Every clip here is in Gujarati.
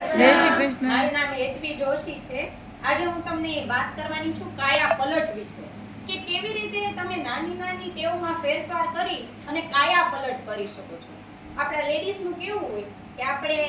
જય શ્રી કૃષ્ણ. મારું નામ હેતવી જોશી છે. આજે હું તમને વાત કરવાની છું કાયા પલટ વિશે, કે કેવી રીતે તમે નાની નાની ટેવોમાં ફેરફાર કરી અને કાયા પલટ કરી શકો છો. આપણા લેડીઝનું કેવું હોય કે આપણે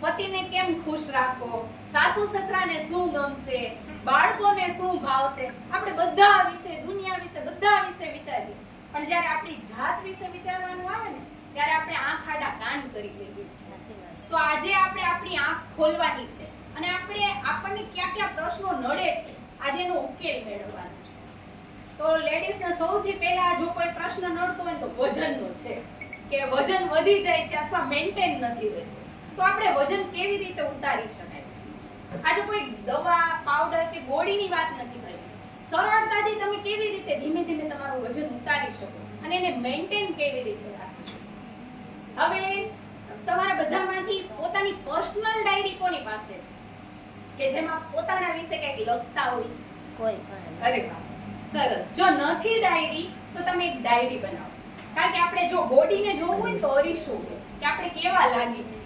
પતિને કેમ ખુશ રાખવો, સાસુ સસરાને શું ગમશે, બાળકોને શું ભાવશે, આપણે બધા વિશે, દુનિયા વિશે, બધા વિશે વિચારીએ. પણ જ્યારે આપણી જાત વિશે વિચારવાનું આવે ને, ત્યારે આપણે આંખ આડા કાન કરી લઈએ છીએ. તો આજે આપણે આપણી આંખ ખોલવાની છે અને આપણને કયા કયા પ્રશ્નો નડે છે આજે એનો ઉકેલ મેળવવાનો છે. તો લેડીઝને સૌથી પહેલા જો કોઈ પ્રશ્ન નડતો હોય તો વજનનો છે, કે વજન વધી જાય છે અથવા મેન્ટેન નથી રહેતું. તો આપણે વજન કેવી રીતે ઉતારી શકાય? આજે કોઈ દવા, પાવડર કે ગોળીની વાત નથી કરી. સરળતાથી તમે કેવી રીતે ધીમે ધીમે તમારું વજન ઉતારી શકો અને એને મેન્ટેન કેવી રીતે રાખી શકો. હવે તમારા બધામાંથી પોતાની પર્સનલ ડાયરી કોની પાસે છે કે જેમાં પોતાના વિશે કંઈક લખતા હોય? કોઈ પણ. અરે વાહ, સરસ. જો નથી ડાયરી તો તમે એક ડાયરી બનાવો. કારણ કે આપણે જો બોડીને જોવું હોય તો અરીસો હોય કે આપણે કેવા લાગી છે,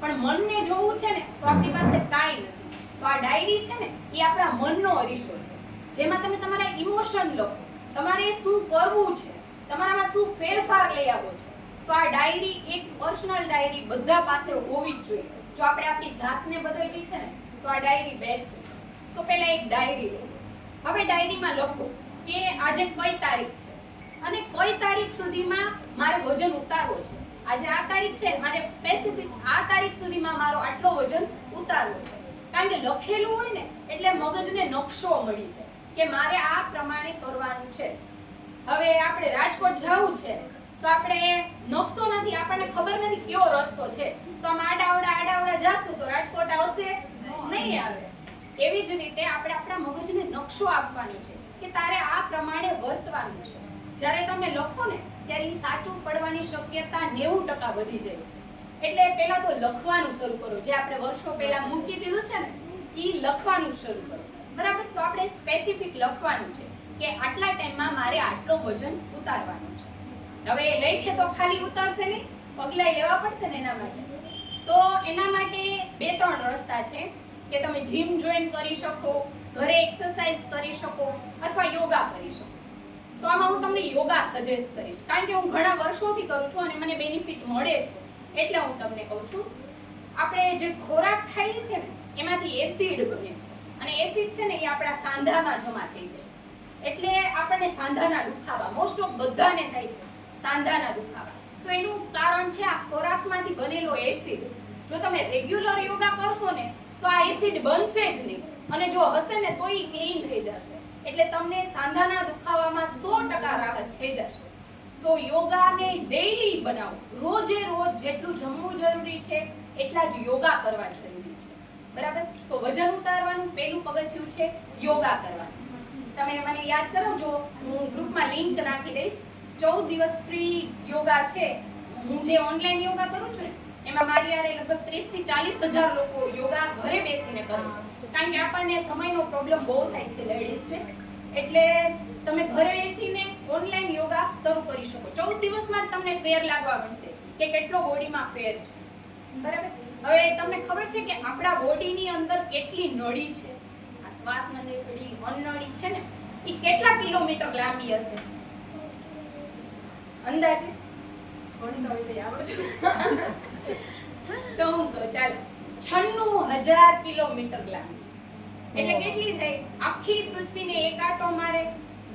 પણ મનને જોવું છે ને તો આપણી પાસે કાંઈ નથી. તો આ ડાયરી છે ને એ આપણા મનનો અરીસો છે, જેમાં તમે તમારા ઇમોશન લખો, તમારે શું કરવું છે, તમારામાં શું ફેરફાર લઈ આવવો છે. તો આ ડાયરી, એક પર્સનલ ડાયરી બધા પાસે હોવી જ જોઈએ. જો આપણે આપણી જાતને બદલવી છે ને તો આ ડાયરી બેસ્ટ છે. તો પહેલા એક ડાયરી લો. હવે ડાયરીમાં લખો કે આજે કઈ તારીખ છે અને કઈ તારીખ સુધીમાં મારે વજન ઉતારવો છે. આજે આ તારીખ છે, મારે સ્પેસિફિક આ તારીખ સુધીમાં મારો આટલો વજન ઉતારવો છે. કારણ કે લખેલું હોય ને એટલે મગજને નકશો મળી જાય કે મારે આ પ્રમાણે કરવાનું છે. હવે આપણે રાજકોટ જવું છે તો આપણે નકશો નથી, આપણને ખબર નથી કયો રસ્તો છે, તો આમ આડાવડા જાશું તો રાજકોટ આવશે નહીં આવે. એવી જ રીતે આપણે આપણા મગજને નકશો આપવાનો છે કે તારે આ પ્રમાણે વર્તવાનું છે. જ્યારે તમે લખો ને ત્યારે એ સાચું પડવાની શક્યતા 90% વધી જાય છે. એટલે પહેલા તો લખવાનું શરૂ કરો. જે આપણે વર્ષો પહેલા મૂકી દીધું છે ને એ લખવાનું શરૂ કરો. બરાબર? તો આપણે સ્પેસિફિક લખવાનું છે કે આટલા ટાઈમમાં મારે આટલો વજન ઉતારવાનું છે. હવે લખે તો ખાલી ઉતારશે નહીં, પગલાં લેવા પડશે ને એના માટે. તો એના માટે 2-3 રસ્તા છે કે તમે જીમ જોઈન કરી શકો, ઘરે એક્સરસાઇઝ કરી શકો અથવા યોગા કરી શકો. તો આમાં હું તમને યોગા સજેસ્ટ કરીશ, કારણ કે હું ઘણા વર્ષોથી કરું છું અને મને બેનિફિટ મળે છે, એટલે હું તમને કહું છું. આપણે જે ખોરાક ખાઈએ છે ને એમાંથી એસિડ બને છે અને એસિડ છે ને એ આપણા સાંધામાં જમા થઈ જાય. એટલે આપણને સાંધાના દુખાવા મોસ્ટ ઓફ બધાને થાય છે, સાંધાના દુખાવા. તો એનું કારણ છે આ ખોરાકમાંથી બનેલો એસિડ. જો તમે રેગ્યુલર યોગા કરશો ને તો આ એસિડ બનશે જ નહીં, અને જો હશે ને તો એ ક્લીન થઈ જશે. એટલે તમને સાંધાના દુખાવામાં 100% રાહત થઈ જશે. તો યોગાને ડેઈલી બનાવો. રોજે રોજ જેટલું જમવું જરૂરી છે એટલા જ યોગા કરવા જરૂરી છે. બરાબર? તો વજન ઉતારવાનું પહેલું પગથિયું છે યોગા કરવાનું. તમે મને યાદ કરાવજો, હું ગ્રુપમાં લિંક નાખી દઈશ. 14 દિવસ ફ્રી યોગા છે. હું જે ઓનલાઈન યોગા કરું છું ને એમાં મારી યારે લગભગ 30,000 થી 40,000 લોકો યોગા ઘરે બેસીને કરે છે. કારણ કે આપણને સમયનો પ્રોબ્લેમ બહુ થાય છે લેડીઝને. એટલે તમે ઘરે બેસીને ઓનલાઈન યોગા શરૂ કરી શકો. 14 દિવસમાં જ તમને ફેર લાગવા મળશે કે કેટલો બોડીમાં ફેર છે. બરાબર? હવે તમને ખબર છે કે આપણા બોડીની અંદર કેટલી નળી છે? આ શ્વાસ નળી, અન્નળી છે ને એ કેટલા કિલોમીટર લાંબી હશે અંદાજે? ગણતા હોય તો આવડે. તો હું કહું, ચાલો 96,000 કિલોમીટર લાંબી. એટલે કેટલી થઈ? આખી પૃથ્વીને એક આંટો મારે,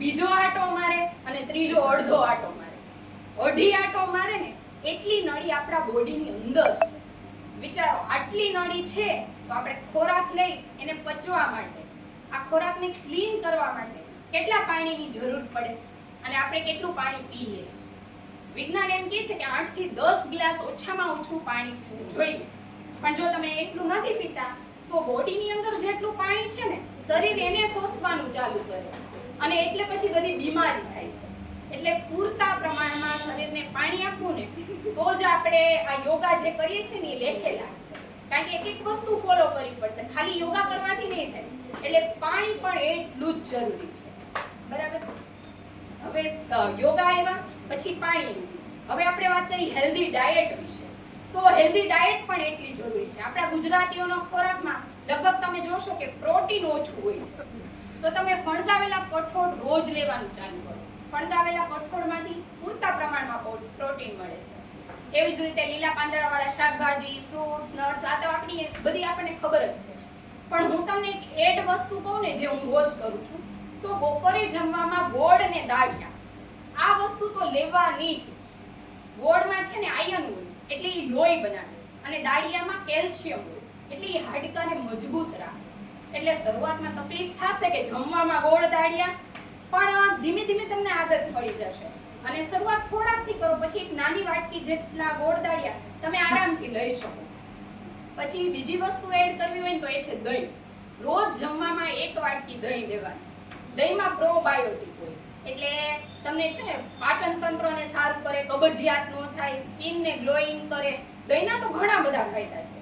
બીજો આંટો મારે અને ત્રીજો અડધો આંટો મારે. અઢી આંટો મારે ને એટલી નળી આપણા બોડીની અંદર છે. વિચારો, આટલી નળી છે તો આપણે ખોરાક લઈ એને પચવા માટે, આ ખોરાકને ક્લીન કરવા માટે કેટલા પાણીની જરૂર પડે અને આપણે કેટલું પાણી પીએ? વિજ્ઞાન એમ કહે છે કે 8 થી 10 ગ્લાસ ઓછામાં ઓછું પાણી પીવું જોઈએ. પણ જો તમે એટલું નથી પીતા તો બોડીની અંદર જેટલું પાણી છે ને શરીર એને શોષવાનું ચાલુ કરે અને એટલે પછી બધી બીમારી થાય છે. એટલે પૂરતા પ્રમાણમાં શરીરને પાણી આપવું ને તો જ આપણે આ યોગા જે કરીએ છીએ ને એ લેખે લાગશે. કારણ કે એક વસ્તુ ફોલો કરવી પડશે, ખાલી યોગા કરવાથી નહીં થાય. એટલે પાણી પણ એટલું જ જરૂરી છે. બરાબર? હવે યોગા આવ્યા પછી પાણી. હવે આપણે વાત કરી હેલ્ધી ડાયટ વિશે. તો તો હેલ્ધી ડાયટ પણ એટલી જરૂરી છે. આપણા ગુજરાતીઓનો ખોરાકમાં લગભગ તમે જોશો કે પ્રોટીન ઓછું હોય છે. તો તમે ફણગાવેલા કઠોળ રોજ લેવાનું ચાલુ કરો. ફણગાવેલા કઠોળમાંથી પૂરતા પ્રમાણમાં પ્રોટીન મળે છે. એવી જ રીતે લીલા પાંદડાવાળા શાકભાજી, ફ્રૂટ્સ, નટ્સ, આ તો આપણી બધી આપણને ખબર જ છે. પણ હું તમને એક એડ વસ્તુ કહું ને, જે હું રોજ કરું છું, તો બપોરે જમવામાં ગોળ અને દાળિયા આ વસ્તુ તો લેવાની જ. ગોળમાં છે ને આયર્ન હોય એટલે એ લોહી બનાવે, અને દાળિયામાં કેલ્શિયમ હોય એટલે એ હાડકાને મજબૂત રાખે. એટલે શરૂઆતમાં તકલીફ થશે કે જમવામાં ગોળ દાળિયા, પણ ધીમે ધીમે તમને આદત પડી જશે. અને શરૂઆત થોડાકથી કરો, પછી એક નાની વાટકી જેટલા ગોળ દાળિયા તમે આરામથી લઈ શકો. પછી બીજી વસ્તુ એડ કરવી હોય તો એ છે દહીં. રોજ જમવામાં એક વાટકી દહીં લેવાની. દહીંમાં પ્રોબાયોટિક હોય એટલે તમને છે ને પાચન તંત્રને સારું કરે, કબજિયાત ન થાય, સ્કિનને ગ્લોઈંગ કરે. દહીંના તો ઘણા બધા ફાયદા છે.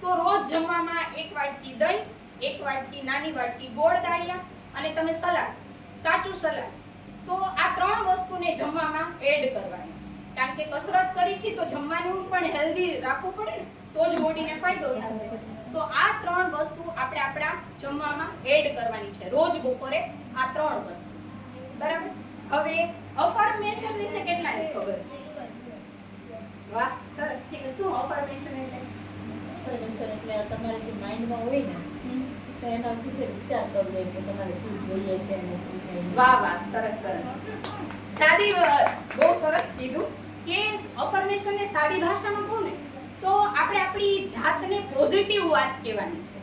તો રોજ જમવામાં એક વાટકી દહીં, એક વાટકી નાની વાટકી ગોળ દાળિયા, અને તમે સલાડ, કાચું સલાડ. તો આ ત્રણ વસ્તુને જમવામાં એડ કરવાની. કારણ કે કસરત કરી છે તો જમવાનું પણ હેલ્ધી રાખવું પડે ને, તો જ બોડીને ફાયદો થશે. તો આ ત્રણ વસ્તુ આપણે આપણા જમવામાં એડ કરવાની છે રોજ બપોરે, આ ત્રણ વસ્તુ. બરાબર. હવે અફર્મેશન વિશે કેટલાને ખબર છે? વાહ, સરસ. ઠીક છે. શું અફર્મેશન એટલે? અફર્મેશન એટલે તમારે જે માઇન્ડમાં હોય ને તો એના વિશે વિચાર કરવો કે તમારે શું જોઈએ છે અને શું નહીં. વાહ વાહ, સરસ સરસ. સાદી બહુ સરસ કીધું કે અફર્મેશન ને સાદી ભાષામાં કહું ને તો આપણે આપણી જાતને પોઝિટિવ વાત કહેવાની છે.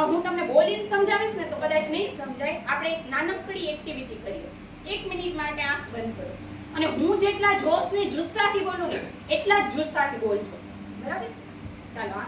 હું તમને બોલીને સમજાવીશ ને તો કદાચ નહીં સમજાય. આપણે એક નાનકડી એક્ટિવિટી કરીએ. 1 મિનિટ માટે આંખ બંધ કરો અને હું જેટલા જોશ ને જુસ્સાથી બોલું ને એટલા જ જુસ્સાથી બોલજો. બરાબર? ચાલો.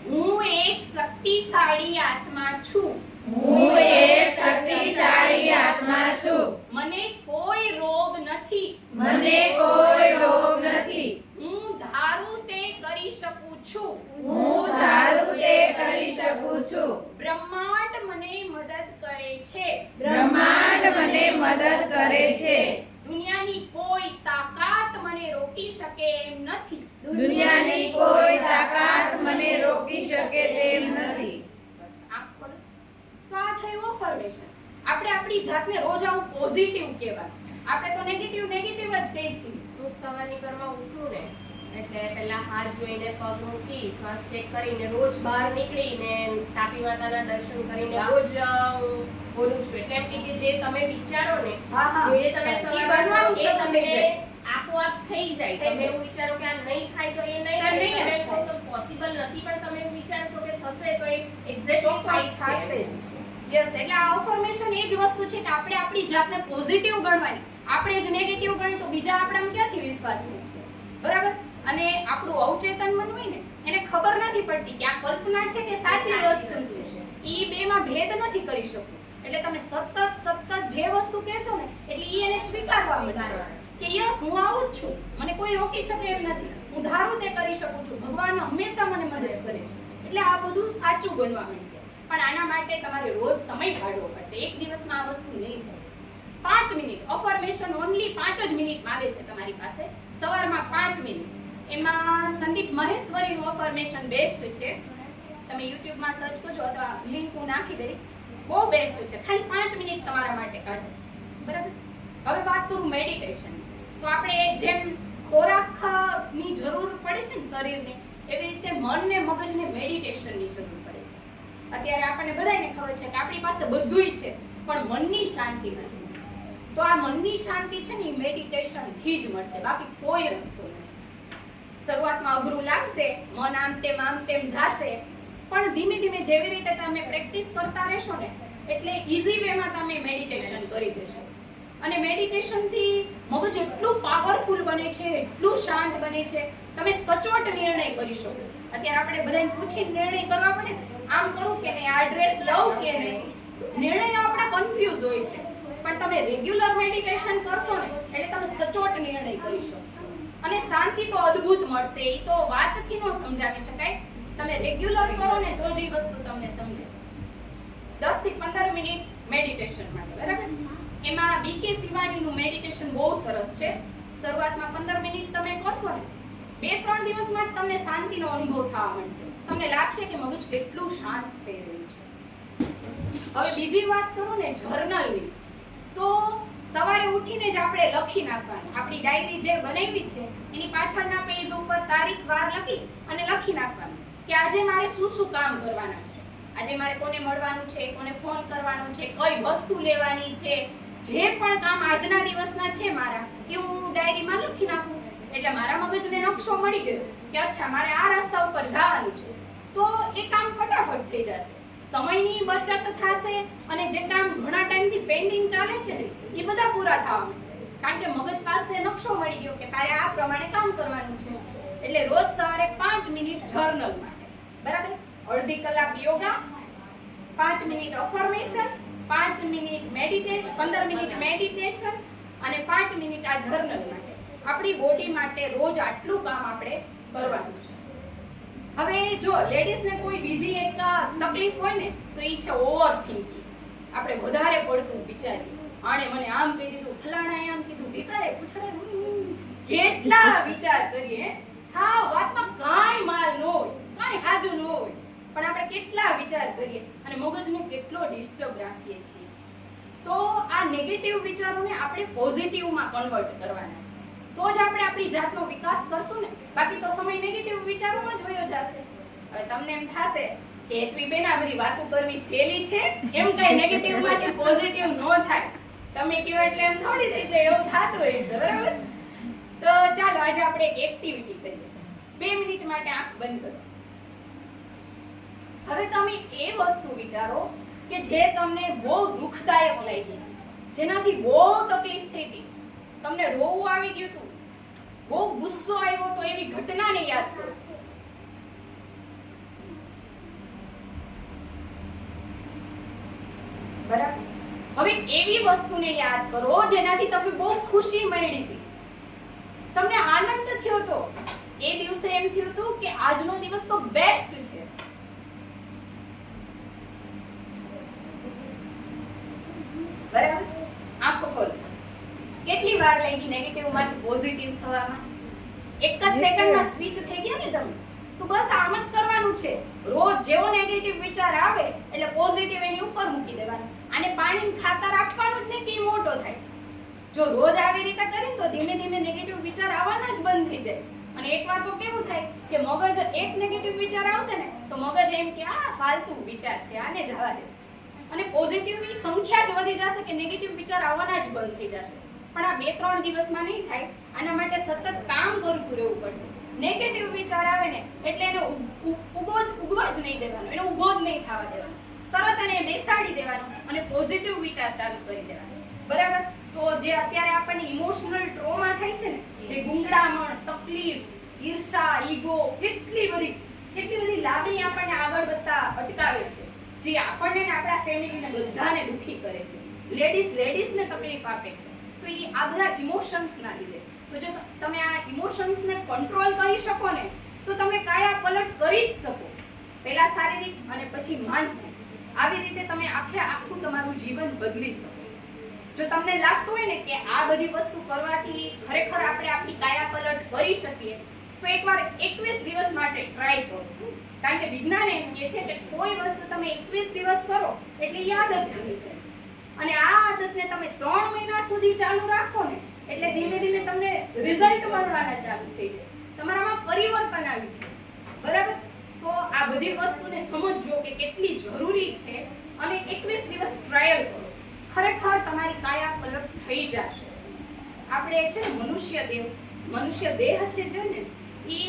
હું એક શક્તિશાળી આત્મા છું. હું એક શક્તિશાળી આત્મા છું. મને કોઈ રોગ નથી. મને કોઈ રોગ નથી. હું ધારું તે કરી શકું છું. હું ધારું તે કરી શકું છું. બ્રહ્માંડ મને મદદ કરે છે. બ્રહ્માંડ મને મદદ કરે છે. દુનિયાની કોઈ તાકાત મને રોકી શકે એમ નથી. દુનિયાની કોઈ તાકાત મને રોકી શકે તેમ નથી. બસ આંખ ખોલો. તો આ થયું અફર્મેશન. આપણે આપણી જાતને રોજ આવું પોઝિટિવ કહેવાનું. આપણે તો નેગેટિવ જ કહીએ છીએ. હું સવારની કરવા ઉઠું ને એટલે પહેલા હાથ જોઈને પગ મૂકી શ્વાસ ચેક કરીને રોજ બહાર નીકળીને તાપી માતાના દર્શન કરીને રોજ હું બોલું છું. એટલે એમ કે જે તમે વિચારો ને હા હા, જે તમે એ સવારમાં બનવાનું એ શરૂ થઈ તમને જાય. આપોઆપ થઈ જાય. થઈ તમે જાય. એવું વિચારો કે આ નહીં થાય તો એ નહીં તો થાય. નહીં તમે થાય. કહો તો પોસિબલ નથી પણ તમે એવું વિચારશો કે થશે તો એ એક્ઝેક્ટલી ચોક્કસ થશે જ. યસ, એટલે આ અફર્મેશન એ જ વસ્તુ છે કે આપણે આપણી જાતને પોઝિટિવ ગણવાની. આપણે જ નેગેટિવ ગણીએ તો બીજા આપણામાં ક્યાંથી વિશ્વાસ મૂકશે? બરાબર? અને આપણું અવચેતન મન હોય ને એને ખબર નથી પડતી કે આ કલ્પના છે કે સાચી વસ્તુ છે. ઈ બેમાં ભેદ નથી કરી શકતું. એટલે તમે સતત જે વસ્તુ કહેશો ને એટલે ઈ એને સ્વીકારવા માંડશે કે યસ, હું આવું જ છું. મને કોઈ રોકી શકે એમ નથી. હું ધારું તે કરી શકું છું. ભગવાન હંમેશા મને મદદ કરે છે. એટલે આ બધું સાચું બનવા માંડશે. પણ આના માટે તમારે રોજ સમય કાઢવો પડશે. એક દિવસમાં આ વસ્તુ નહીં થાય. 5 મિનિટ અફર્મેશન ઓન્લી 5 જ મિનિટ માંગે છે તમારી પાસે. સવારમાં 5 મિનિટ. એમાં સંદીપ મહેશ્વરીનું અફર્મેશન બેસ્ટ છે. તમે YouTube માં સર્ચ કરજો અથવા લિંક હું નાખી દઈશ. બહુ બેસ્ટ છે. ખાલી 5 મિનિટ તમારા માટે કાઢો. બરાબર? હવે વાત કરું મેડિટેશન. તો આપણે જેમ ખોરાકની જરૂર પડે છે ને શરીરને, એવી રીતે મન ને મગજને મેડિટેશનની જરૂર પડે છે. અત્યારે આપણને બધાયને ખબર છે કે આપણી પાસે બધુંય છે પણ મનની શાંતિ નથી. તો આ મનની શાંતિ છે ને એ મેડિટેશન થી જ મળશે, બાકી કોઈ રસ્તો નથી. શરૂઆતમાં અઘરું લાગશે, મન આમ તેમ જાશે, પણ ધીમે ધીમે જેવી રીતે તમે પ્રેક્ટિસ કરતા રહેશો ને એટલે ઈઝી વેમાં તમે મેડિટેશન કરી દેશો. અને મેડિટેશન થી મગજ એટલું પાવરફુલ બને છે, એટલું શાંત બને છે, તમે સચોટ નિર્ણય કરી શકો. અત્યારે આપણે બધાને પૂછીને નિર્ણય કરવા પડે, આમ કરું કે નહીં, આ ડ્રેસ લઉં કે નહીં, નિર્ણય આપણા કન્ફ્યુઝ હોય છે. પણ તમે રેગ્યુલર મેડિટેશન કરશો ને એટલે તમે સચોટ નિર્ણય કરી શકો. અને શાંતિ તો અદ્ભુત મળશે. એ તો વાતથી ન સમજાવી શકાય. તમે રેગ્યુલર કરો ને તો જ એ વસ્તુ તમને સમજે. 10 થી 15 મિનિટ મેડિટેશન માટે. બરાબર? એમાં બીકે શિવાનીનું મેડિટેશન બહુ સરસ છે. શરૂઆતમાં 15 મિનિટ તમે કરશો ને 2-3 દિવસમાં જ તમને શાંતિનો અનુભવ થવા મળશે. તમને લાગશે કે મગજ કેટલું શાંત થઈ રહ્યું છે. હવે બીજી વાત કરું ને જર્નલની, તો સવારે ઉઠીને જ આપણે લખી નાખવાનું. આપણી ડાયરી જે બનાવી છે એની પાછળના પેજ ઉપર તારીખ વાર લખી અને લખી નાખવાનું કે આજે મારે શું શું કામ કરવાના છે, આજે મારે કોને મળવાનું છે, કોને ફોન કરવાનો છે, કઈ વસ્તુ લેવાની છે, જે પણ કામ આજના દિવસના છે મારા એ હું ડાયરીમાં લખી નાખું. એટલે મારા મગજને નકશો મળી ગયો કે અચ્છા મારે આ રસ્તા ઉપર જવાનું છે, તો એ કામ ફટાફટ થઈ જશે, સમયની બચત થશે અને જે કામ ઘણા ટાઈમથી પેન્ડિંગ ચાલે છે ને એ બધા પૂરા થવા મળશે. કારણ કે મગજ પાસે નકશો મળી ગયો કે તારે આ પ્રમાણે કામ કરવાનું છે. એટલે રોજ સવારે 5 મિનિટ જર્નલ માટે, બરાબર, અડધી કલાક yoga, 5 minute affirmation, 5 minute meditation, 15 minute meditation અને 5 મિનિટ આ જર્નલ માટે. આપણી બોડી માટે રોજ આટલું કામ આપણે કરવાનું છે. હવે જો લેડીઝને કોઈ બીજી એક તકલીફ હોય ને તો એ છે ઓવર થિંકિંગ. આપણે વધારે પડતું વિચારીએ, આણે મને આમ કહી દીધું, ફલાણાએ આમ કીધું, ઢીકડાએ પૂછડે, કેટલા વિચાર કરીએ. હા, વાતમાં કાંઈ માલ ન હોય, કાંઈ હાજુ ન હોય, પણ આપણે કેટલા વિચાર કરીએ અને મગજને કેટલો ડિસ્ટર્બ રાખીએ છીએ. તો આ નેગેટિવ વિચારોને આપણે પોઝિટિવમાં કન્વર્ટ કરવાના છે, તો જ આપણે આપણી જાતનો વિકાસ કરશું ને. બાકી તો સમય નેગેટિવ વિચારોમાં જ વયો જશે. હવે તમને એમ થશે કે હેતવીબેન આ બધી વાતો કરવી સહેલી છે, એમ કઈ નેગેટિવમાંથી પોઝિટિવ ન થાય, તમે કહો એટલે એમ થોડી થઈ જાય, એવું થતું હોય છે, બરાબર. તો ચાલો આજે આપણે એક એક્ટિવિટી કરીએ. 2 મિનિટ માટે આંખ બંધ કરો. હવે તમે એ વસ્તુ વિચારો કે જે તમને બહુ દુઃખદાયક લાગી, જેનાથી બહુ તકલીફ થઈ હતી, તમને રોવું આવી ગયું હતું, બહુ ગુસ્સો આવ્યો તો, એવી ઘટનાને યાદ કરો. બરાબર. હવે એવી વસ્તુને યાદ કરો જેનાથી તમને બહુ ખુશી મળી હતી, તમને આનંદ થયો તો, એ દિવસે એમ થયું હતું કે આજનો દિવસ તો બેસ્ટ છે. બરાબર. આંખો ખોલો. કેટલી વાર લાગી નેગેટિવ માંથી પોઝિટિવ થવામાં? એક જ સેકન્ડમાં સ્વિચ થઈ ગયા ને તમે. તો બસ આમ જ કરવાનું છે. રોજ જેવો નેગેટિવ વિચાર આવે એટલે પોઝિટિવ એની ઉપર મૂકી દેવાનું. આને પાણીનું ખાતર આપવાનું જ નહીં કે મોટો થાય. જો રોજ આવી રીતે કરીએ તો ધીમે ધીમે નેગેટિવ વિચાર આવવાના જ બંધ થઈ જાય. અને એકવાર તો કેવું થાય કે મગજ એક નેગેટિવ વિચાર આવશે ને તો મગજ એમ કે આ ફાલતુ વિચાર છે, આને જવા દે. અને પોઝિટિવની સંખ્યા જ વધી જશે કે નેગેટિવ વિચાર આવવાના જ બંધ થઈ જશે. પણ આ 2-3 દિવસમાં નહીં થાય. આના માટે સતત કામ કરતું રહેવું પડશે. નેગેટિવ વિચાર આવે ને એટલે એને ઉગવા જ નહીં દેવાનો, એને ઉભો જ નહીં થવા દેવાનો, તરત એને બેસાડી દેવાનો અને પોઝિટિવ વિચાર ચાલુ કરી દેવાનો. બરાબર. તો જે અત્યારે આપણને ઇમોશનલ ટ્રોમા થાય છે ને, જે ગુંગળામણ, તકલીફ, ઈર્ષા, ઈગો, કેટલી બધી લાગણી આપણને આગળ વધતા અટકાવે છે, જે આપણને ને આપણા ફેમિલીને બધાને દુખી કરે છે, લેડીઝને તકલીફ આપે છે. તો એ આ બધા ઇમોશન્સના લીધે. તો જો તમે આ ઇમોશન્સને કંટ્રોલ કરી શકો ને તો તમે કાયા પલટ કરી જ શકો. પહેલા શારીરિક અને પછી માનસિક. આવી રીતે તમે આખું તમારું જીવન બદલી શકો. જો તમને લાગતું હોય ને કે આ બધી વસ્તુ કરવાથી ખરેખર આપણે આપણી કાયા પલટ કરી શકીએ તો એકવાર 21 દિવસ માટે ટ્રાય કરો. કારણ કે વિજ્ઞાન એમ કહે છે કે કોઈ વસ્તુ તમે 21 દિવસ કરો એટલે એ આદત બની છે. અને આ આદતને તમે 3 મહિના સુધી ચાલુ રાખો ને એટલે ધીમે ધીમે તમને રિઝલ્ટ મળવાના ચાલુ થઈ જાય. તમારામાં પરિવર્તન આવી છે. બરાબર. તો આ બધી વસ્તુને સમજજો કે કેટલી જરૂરી છે અને 21 દિવસ ટ્રાયલ કરો. ખરેખર તમારી કાયા પલટ થઈ જશે. આપણે છે ને મનુષ્ય દેહ છે જે ને એ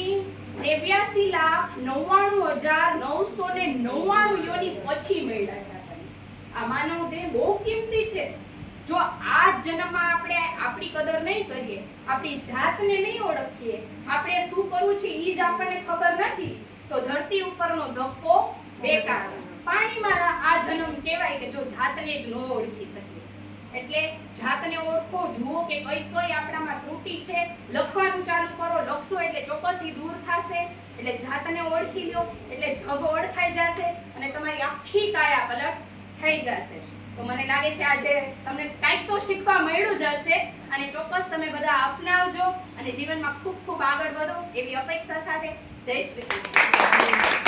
83,99,999 યોની પછી મળ્યા છે. આ માનવ દેહ બહુ કિંમતી છે. જો આ જન્મમાં આપણે આપણી કદર નહીં કરીએ, આપણી જાતને નહીં ઓળખીએ, આપણે શું કરવું છે એ જ આપણને ખબર નથી તો ધરતી ઉપરનો ધક્કો બેકાર. પાણીમાં આ જન્મ કહેવાય કે જો જાતને જ ન ઓળખી શકીએ. એટલે જાતને ઓળખો, જુઓ કે કઈ આપણામાં ત્રુટિ છે, લખવાનું ચાલુ કરો. લખશો એટલે ચોક્કસ ઈ દૂર થશે. એટલે જાતને ઓળખી લો એટલે જગ ઓળખાઈ જશે અને તમારી આખી કાયા પલટ થઈ જશે. તો મને લાગે છે આજે તમને કંઈક તો શીખવા મળ્યું જ હશે અને ચોક્કસ તમે બધા અપનાવજો અને જીવનમાં ખૂબ ખૂબ આગળ વધો એવી અપેક્ષા સાથે જય શ્રી કૃષ્ણ.